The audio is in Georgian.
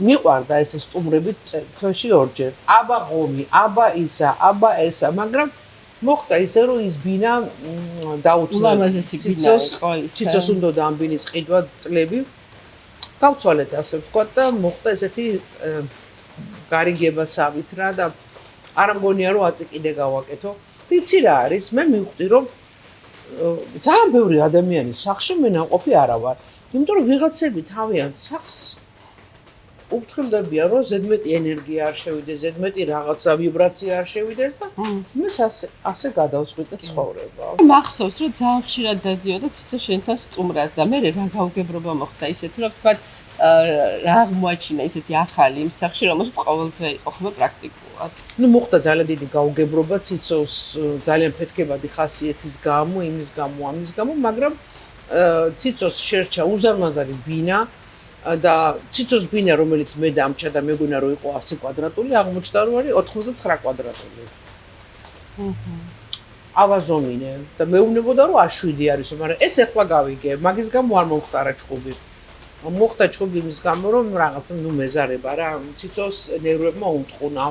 მიყვარდა ეს სტუმრებით თვეში ორჯერ. აბა ღომი, აბა ისა, აბა ესა, მაგრამ მოხდა ისე რომ ის ბინა დაუთმო. ულამაზესი ბინა იყო ის. ციცოს უნდა ამ ბინის ყიდვა წლები. გავცვალეთ ასე ვთქვათ და მოხდა ესეთი გარიგებასავით რა და არ მგონია რომ აწი კიდე გავაკეთო. ვიცი რა არის, მე მივხვდი რომ ძალიან ბევრი ადამიანის სახში მე ნაყოფი არა ვარ. იმიტომ რომ ვიღაცები თავიანთ სახს უთხრდებიან რომ ზედმეტი ენერგია არ შევიდეს, ზედმეტი რაღაცა ვიბრაცია არ შევიდეს და მე ასე გადავწყვიტე ცხოვრება. მახსოვს რომ ძალიან ხშირად დადიოდა ციცო შენთან სტუმრად და მე რა გაუგებრობა მოხდა ისეთი რომ თქვა რა აღმოაჩინა ისეთი ახალი იმ სახში რომელშიც ყოველდღე იყო ხოლმე პრაქტიკულად. ნუ მოხდა ძალიან დიდი გაუგებრობა ციცოს ძალიან ფეთქებადი ხასიათის გამო, იმის გამო, ამის გამო, მაგრამ ციცოს შერჩა უზარმაზარი ბინა და ციცოს ბინა რომელიც მე დამჭა და მეგონა რომ იყო 100 კვადრატული, აღმოჩნდა რომ არის 89 კვადრატული. ავაზომინე და მეუბნებოდა რომ 7 არის, მაგრამ ეს ახლა გავიგე, მაგის გამო არ მომხდარა ჭუბი. მოხდა ჭუბი იმის გამო რომ რაღაცა ნუ მეზარება რა, ციცოს ნერვებმა უტყუნა.